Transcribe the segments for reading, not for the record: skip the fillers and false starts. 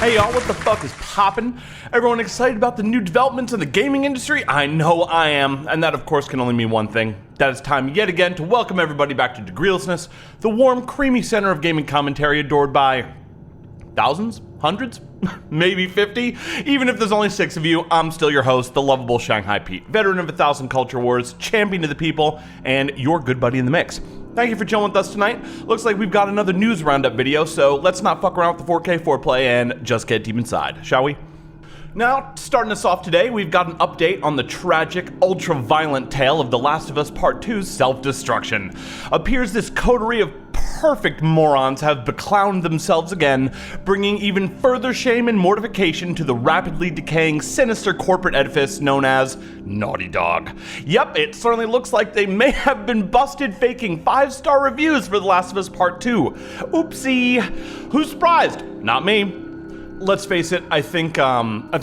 Hey y'all, what the fuck is poppin'? Everyone excited about the new developments in the gaming industry? I know I am, and that of course can only mean one thing. That it's time yet again to welcome everybody back to Degreelessness, the warm, creamy center of gaming commentary adored by thousands, hundreds, maybe 50. Even if there's only 6 of you, I'm still your host, the lovable Shanghai Pete, veteran of 1,000 culture wars, champion of the people, and your good buddy in the mix. Thank you for chilling with us tonight. Looks like we've got another news roundup video, so let's not fuck around with the 4K foreplay and just get deep inside, shall we? Now, starting us off today, we've got an update on the tragic, ultra-violent tale of The Last of Us Part 2's self-destruction. Appears this coterie of perfect morons have beclowned themselves again, bringing even further shame and mortification to the rapidly decaying, sinister corporate edifice known as Naughty Dog. Yep, it certainly looks like they may have been busted faking 5-star reviews for The Last of Us Part 2. Oopsie. Who's surprised? Not me. Let's face it, I think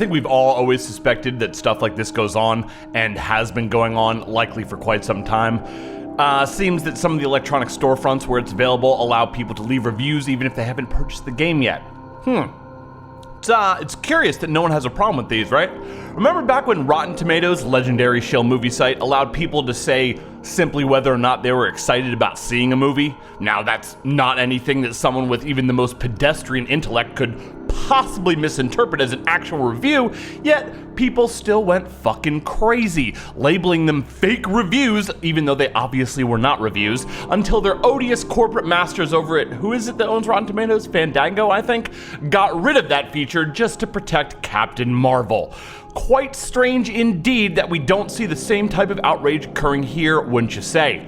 we've all always suspected that stuff like this goes on and has been going on likely for quite some time. Seems that some of the electronic storefronts where it's available allow people to leave reviews even if they haven't purchased the game yet. It's curious that no one has a problem with these, right? Remember back when Rotten Tomatoes, legendary shill movie site, allowed people to say simply whether or not they were excited about seeing a movie? Now that's not anything that someone with even the most pedestrian intellect could possibly misinterpret as an actual review, yet people still went fucking crazy, labeling them fake reviews, even though they obviously were not reviews, until their odious corporate masters over at, who is it that owns Rotten Tomatoes? Fandango, I think? Got rid of that feature just to protect Captain Marvel. Quite strange indeed that we don't see the same type of outrage occurring here, wouldn't you say?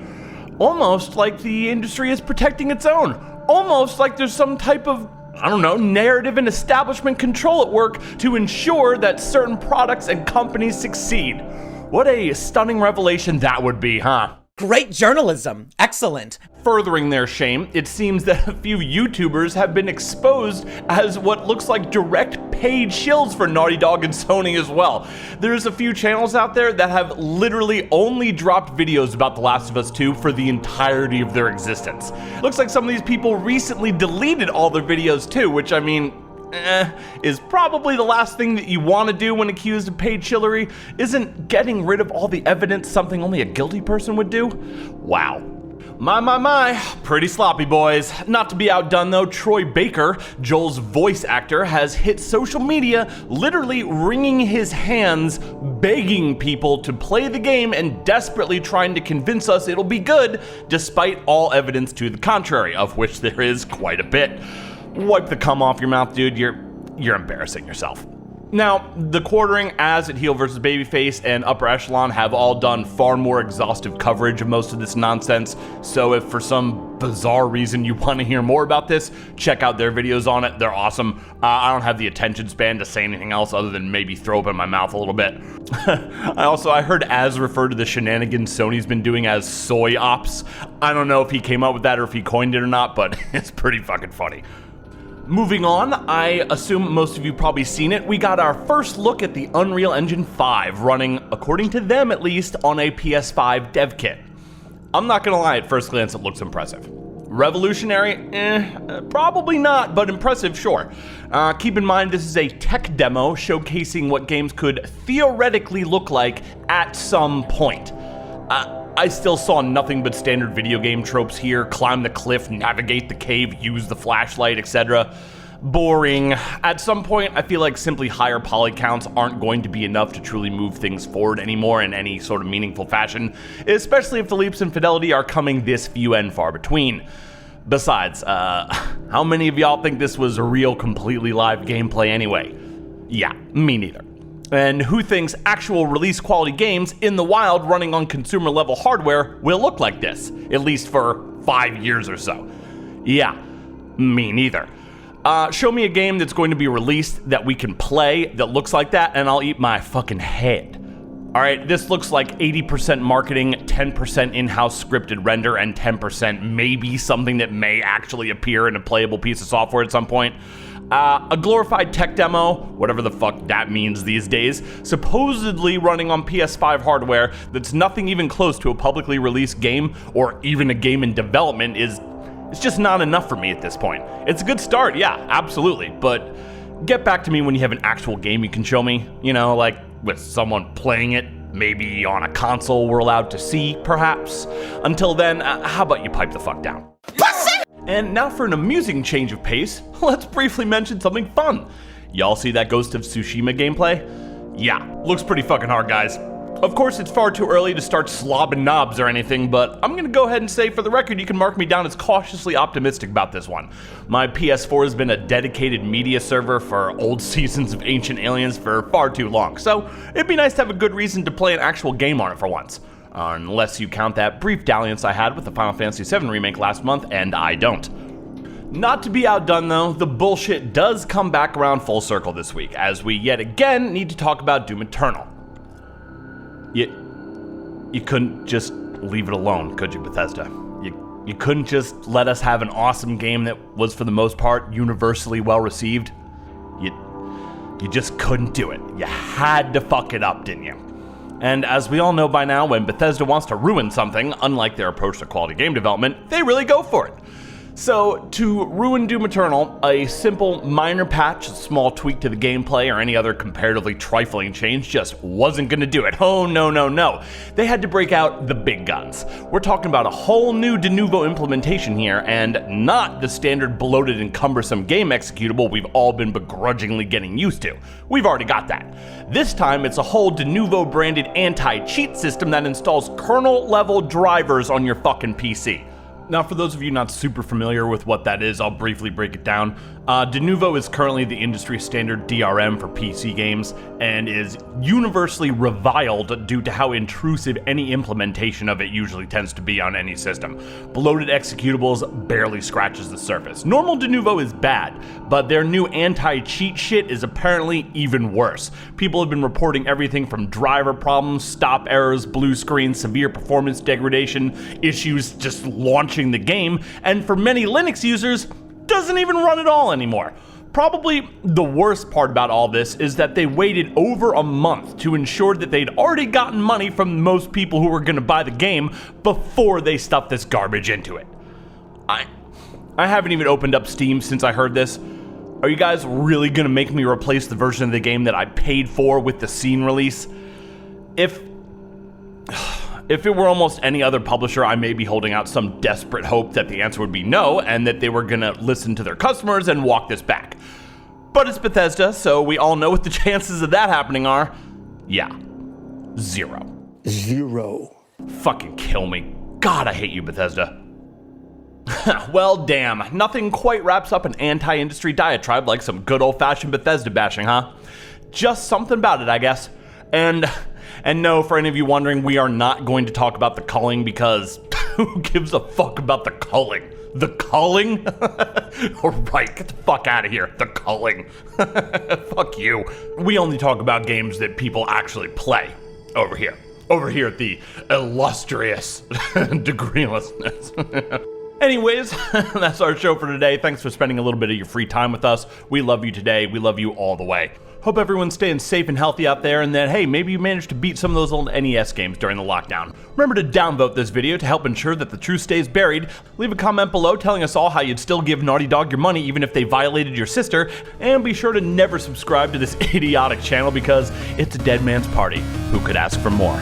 Almost like the industry is protecting its own. Almost like there's some type of, I don't know, narrative and establishment control at work to ensure that certain products and companies succeed. What a stunning revelation that would be, huh? Great journalism. Excellent. Furthering their shame, it seems that a few YouTubers have been exposed as what looks like direct paid shills for Naughty Dog and Sony as well. There's a few channels out there that have literally only dropped videos about The Last of Us 2 for the entirety of their existence. Looks like some of these people recently deleted all their videos too, which I mean, is probably the last thing that you want to do when accused of paid shillery. Isn't getting rid of all the evidence something only a guilty person would do? Wow. My, pretty sloppy boys. Not to be outdone though, Troy Baker, Joel's voice actor, has hit social media literally wringing his hands, begging people to play the game and desperately trying to convince us it'll be good, despite all evidence to the contrary, of which there is quite a bit. Wipe the cum off your mouth, dude. You're embarrassing yourself. Now, the quartering, as at Heel vs. Babyface and Upper Echelon have all done far more exhaustive coverage of most of this nonsense, so if for some bizarre reason you want to hear more about this, check out their videos on it. They're awesome. I don't have the attention span to say anything else other than maybe throw up in my mouth a little bit. I heard Az refer to the shenanigans Sony's been doing as soy ops. I don't know if he came up with that or if he coined it or not, but it's pretty fucking funny. Moving on, I assume most of you probably seen it, we got our first look at the Unreal Engine 5 running, according to them at least, on a PS5 dev kit. I'm not gonna lie, at first glance it looks impressive. Revolutionary? Probably not, but impressive, sure. Keep in mind this is a tech demo showcasing what games could theoretically look like at some point. I still saw nothing but standard video game tropes here: climb the cliff, navigate the cave, use the flashlight, etc. Boring. At some point, I feel like simply higher poly counts aren't going to be enough to truly move things forward anymore in any sort of meaningful fashion, especially if the leaps in fidelity are coming this few and far between. Besides, how many of y'all think this was a real, completely live gameplay anyway? Yeah, me neither. And who thinks actual release quality games in the wild running on consumer level hardware will look like this, at least for 5 years or so? Yeah, me neither. Show me a game that's going to be released that we can play that looks like that and I'll eat my fucking head. Alright, this looks like 80% marketing, 10% in-house scripted render, and 10% maybe something that may actually appear in a playable piece of software at some point. A glorified tech demo, whatever the fuck that means these days, supposedly running on PS5 hardware that's nothing even close to a publicly released game or even a game in development it's just not enough for me at this point. It's a good start, yeah, absolutely, but Get back to me when you have an actual game you can show me, you know, like with someone playing it, maybe on a console we're allowed to see, perhaps. Until then, how about you pipe the fuck down? And now for an amusing change of pace, let's briefly mention something fun. Y'all see that Ghost of Tsushima gameplay? Yeah, looks pretty fucking hard, guys. Of course, it's far too early to start slobbing knobs or anything, but I'm gonna go ahead and say, for the record, you can mark me down as cautiously optimistic about this one. My PS4 has been a dedicated media server for old seasons of Ancient Aliens for far too long, so it'd be nice to have a good reason to play an actual game on it for once. Unless you count that brief dalliance I had with the Final Fantasy VII Remake last month, and I don't. Not to be outdone though, the bullshit does come back around full circle this week, as we yet again need to talk about Doom Eternal. You couldn't just leave it alone, could you, Bethesda? You couldn't just let us have an awesome game that was for the most part universally well received? You just couldn't do it. You had to fuck it up, didn't you? And as we all know by now, when Bethesda wants to ruin something, unlike their approach to quality game development, they really go for it. So, to ruin Doom Eternal, a simple minor patch, a small tweak to the gameplay, or any other comparatively trifling change just wasn't gonna do it. Oh, no. They had to break out the big guns. We're talking about a whole new DENUVO implementation here, and not the standard bloated and cumbersome game executable we've all been begrudgingly getting used to. We've already got that. This time, it's a whole DENUVO branded anti-cheat system that installs kernel-level drivers on your fucking PC. Now, for those of you not super familiar with what that is, I'll briefly break it down. DENUVO is currently the industry standard DRM for PC games and is universally reviled due to how intrusive any implementation of it usually tends to be on any system. Bloated executables barely scratches the surface. Normal DENUVO is bad, but their new anti-cheat shit is apparently even worse. People have been reporting everything from driver problems, stop errors, blue screens, severe performance degradation, issues just launching the game, and for many Linux users, doesn't even run at all anymore. Probably the worst part about all this is that they waited over a month to ensure that they'd already gotten money from most people who were going to buy the game before they stuffed this garbage into it. I haven't even opened up Steam since I heard this. Are you guys really going to make me replace the version of the game that I paid for with the scene release? If it were almost any other publisher, I may be holding out some desperate hope that the answer would be no, and that they were gonna listen to their customers and walk this back. But it's Bethesda, so we all know what the chances of that happening are. Yeah, 0. Fucking kill me. God, I hate you, Bethesda. Well, damn, nothing quite wraps up an anti-industry diatribe like some good old-fashioned Bethesda bashing, huh? Just something about it, I guess. And no, for any of you wondering, we are not going to talk about the culling because who gives a fuck about the culling? The culling? Alright, get the fuck out of here. The culling. Fuck you. We only talk about games that people actually play over here. Over here at the illustrious degreelessness. Anyways, that's our show for today. Thanks for spending a little bit of your free time with us. We love you today. We love you all the way. Hope everyone's staying safe and healthy out there, and that, hey, maybe you managed to beat some of those old NES games during the lockdown. Remember to downvote this video to help ensure that the truth stays buried. Leave a comment below telling us all how you'd still give Naughty Dog your money even if they violated your sister, and be sure to never subscribe to this idiotic channel because it's a dead man's party. Who could ask for more?